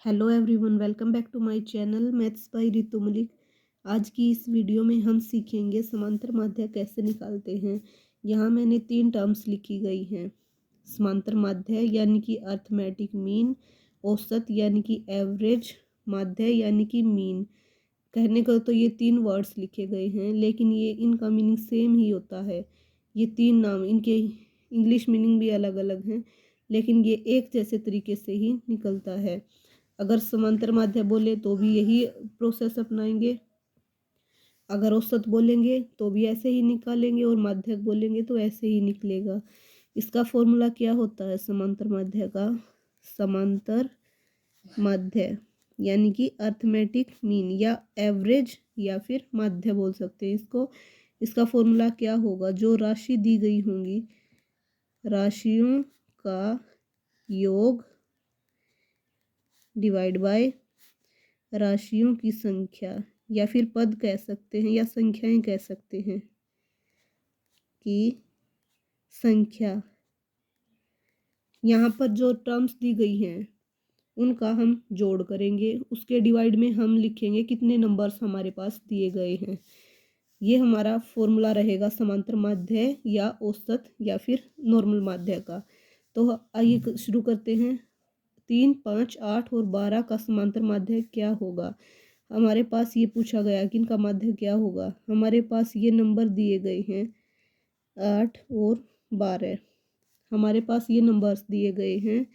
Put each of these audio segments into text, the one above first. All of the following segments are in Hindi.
Hello everyone, welcome back to my channel maths by Ritu Malik. आज की इस वीडियो में हम सीखेंगे समांतर माध्य कैसे निकालते हैं। यहाँ मैंने 3 टर्म्स लिखी गई हैं। समांतर माध्य यानी कि अर्थमेटिक मीन, औसत यानी कि एवरेज, माध्य यानी कि मीन। कहने को तो ये 3 वर्ड्स लिखे गए हैं, लेकिन ये इनका मीनिंग सेम ही होता है। ये 3 नाम, इनके इंग्लिश मीनिंग भी अलग अलग हैं, लेकिन ये एक जैसे तरीके से ही निकलता है। अगर समांतर माध्य बोले तो भी यही प्रोसेस अपनाएंगे, अगर औसत बोलेंगे तो भी ऐसे ही निकालेंगे, और माध्यक बोलेंगे तो ऐसे ही निकलेगा। इसका फॉर्मूला क्या होता है समांतर माध्य का? समांतर माध्य यानी कि अर्थमेटिक मीन या एवरेज या फिर माध्य बोल सकते हैं इसको। इसका फॉर्मूला क्या होगा? जो राशि दी गई होंगी, राशियों का योग डिवाइड बाय राशियों की संख्या, या फिर पद कह सकते हैं या संख्याएं कह सकते हैं कि संख्या। यहाँ पर जो टर्म्स दी गई हैं उनका हम जोड़ करेंगे, उसके डिवाइड में हम लिखेंगे कितने नंबर्स हमारे पास दिए गए हैं। ये हमारा फॉर्मूला रहेगा समांतर माध्य या औसत या फिर नॉर्मल माध्य का। तो आइए शुरू करते हैं। 3, 5, 8 और 12 का समांतर माध्य क्या होगा? हमारे पास ये पूछा गया कि इनका माध्य क्या होगा। हमारे पास ये नंबर दिए गए हैं 8 और 12, हमारे पास ये नंबर्स दिए गए हैं।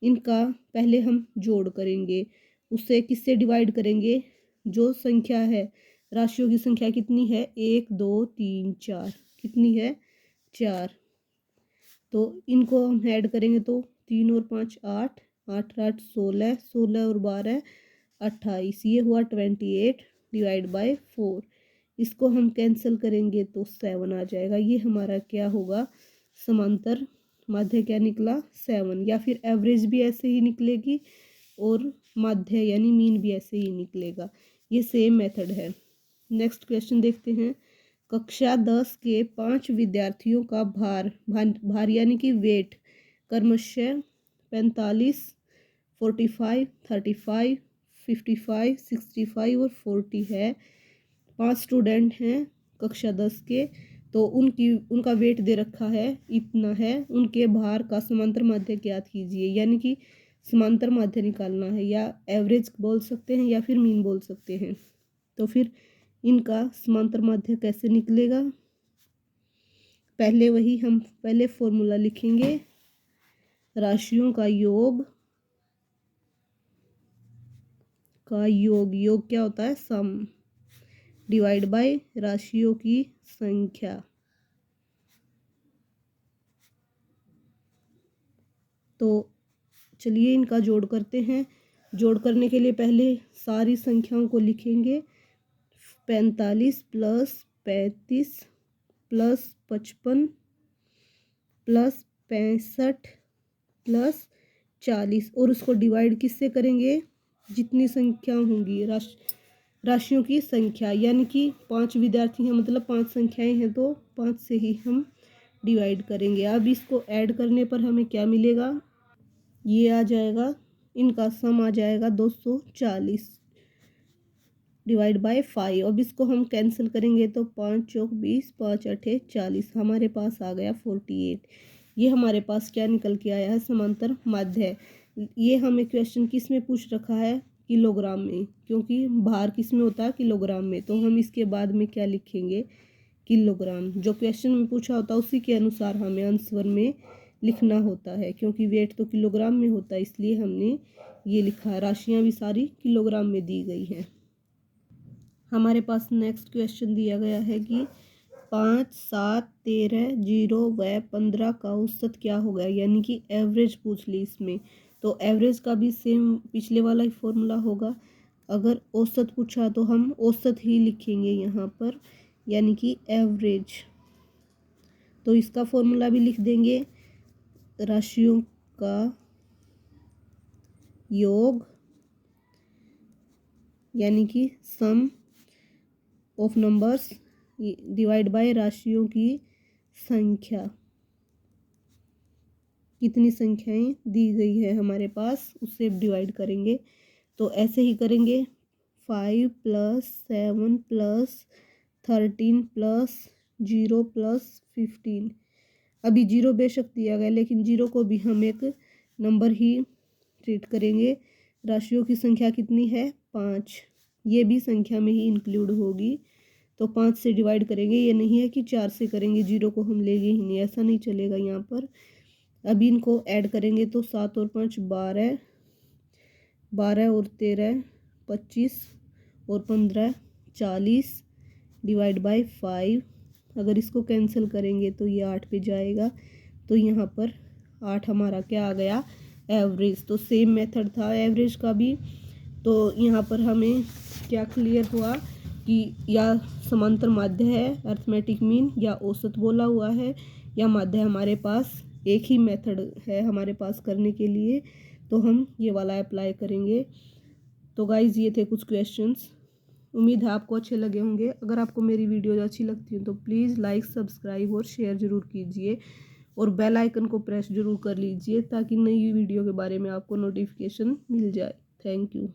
इनका पहले हम जोड़ करेंगे, उससे किससे डिवाइड करेंगे? जो संख्या है, राशियों की संख्या कितनी है? 1, 2, 3, 4। कितनी है? 4। तो इनको हम ऐड करेंगे तो 3 और 5 8, 8 8 16, 16 और 12 28, ये हुआ 28 डिवाइड बाय 4। इसको हम कैंसिल करेंगे तो 7 आ जाएगा। ये हमारा क्या होगा? समांतर माध्य क्या निकला? 7। या फिर एवरेज भी ऐसे ही निकलेगी और माध्य यानी मीन भी ऐसे ही निकलेगा। ये सेम मेथड है। नेक्स्ट क्वेश्चन देखते हैं। कक्षा 10 के 5 विद्यार्थियों का भार यानी कि वेट क्रमशः 45, 45, 35, 55, 65 और 40 है। 5 स्टूडेंट हैं कक्षा 10 के, तो उनका वेट दे रखा है, इतना है। उनके भार का समांतर माध्य ज्ञात कीजिए, यानी कि समांतर माध्य निकालना है, या एवरेज बोल सकते हैं या फिर मीन बोल सकते हैं। तो फिर इनका समांतर माध्य कैसे निकलेगा? हम पहले फॉर्मूला लिखेंगे, राशियों का योग योग क्या होता है? सम, डिवाइड बाय राशियों की संख्या। तो चलिए इनका जोड़ करते हैं। जोड़ करने के लिए पहले सारी संख्याओं को लिखेंगे। 45 प्लस 35 प्लस 55 प्लस 65 प्लस 40, और उसको डिवाइड किससे करेंगे? जितनी संख्या होंगी राशियों की संख्या, यानी कि 5 विद्यार्थी हैं, मतलब 5 संख्याएं हैं, तो 5 से ही हम डिवाइड करेंगे। अब इसको ऐड करने पर हमें क्या मिलेगा? ये आ जाएगा, इनका सम आ जाएगा 240 डिवाइड बाय 5। अब इसको हम कैंसिल करेंगे तो 5 चौक 20, 5 अठे 40, हमारे पास आ गया 48। ये हमारे पास क्या निकल के आया है? समांतर माध्य। ये हमें क्वेश्चन किस में पूछ रखा है? किलोग्राम में, क्योंकि भार किस में होता है? किलोग्राम में। तो हम इसके बाद में क्या लिखेंगे? किलोग्राम। जो क्वेश्चन में पूछा होता है उसी के अनुसार हमें आंसर में लिखना होता है, क्योंकि वेट तो किलोग्राम में होता है, इसलिए हमने ये लिखा है। राशियाँ भी सारी किलोग्राम में दी गई हैं। हमारे पास नेक्स्ट क्वेश्चन दिया गया है कि 5, 7, 13, 0 व 15 का औसत क्या होगा, यानी कि एवरेज पूछ ली इसमें। तो एवरेज का भी सेम पिछले वाला ही फॉर्मूला होगा। अगर औसत पूछा तो हम औसत ही लिखेंगे यहाँ पर, यानी कि एवरेज। तो इसका फॉर्मूला भी लिख देंगे, राशियों का योग यानी कि सम ऑफ नंबर्स डिवाइड बाय राशियों की संख्या। कितनी संख्याएं दी गई है हमारे पास उससे डिवाइड करेंगे। तो ऐसे ही करेंगे 5 + 7 + 13 + 0 + 15। अभी 0 बेशक दिया गया लेकिन 0 को भी हम एक नंबर ही ट्रीट करेंगे। राशियों की संख्या कितनी है 5, ये भी संख्या में ही इंक्लूड होगी। तो 5 से डिवाइड करेंगे, ये नहीं है कि 4 से करेंगे, 0 को हम लेंगे ही नहीं, ऐसा नहीं चलेगा यहाँ पर। अभी इनको ऐड करेंगे तो 7 और 5 12, 12 और 13 25 और 15 40 डिवाइड बाय 5। अगर इसको कैंसिल करेंगे तो ये 8 पे जाएगा। तो यहाँ पर 8 हमारा क्या आ गया एवरेज। तो सेम मेथड था एवरेज का भी। तो यहाँ पर हमें क्या क्लियर हुआ कि या समांतर माध्य है अर्थमेटिक मीन, या औसत बोला हुआ है, या माध्य हमारे पास एक ही मेथड है हमारे पास करने के लिए। तो हम ये वाला अप्लाई करेंगे। तो गाइज ये थे कुछ क्वेश्चंस। उम्मीद है आपको अच्छे लगे होंगे। अगर आपको मेरी वीडियो अच्छी लगती है तो प्लीज़ लाइक सब्सक्राइब और शेयर ज़रूर कीजिए और बेल आइकन को प्रेस ज़रूर कर लीजिए ताकि नई वीडियो के बारे में आपको नोटिफिकेशन मिल जाए। Thank you.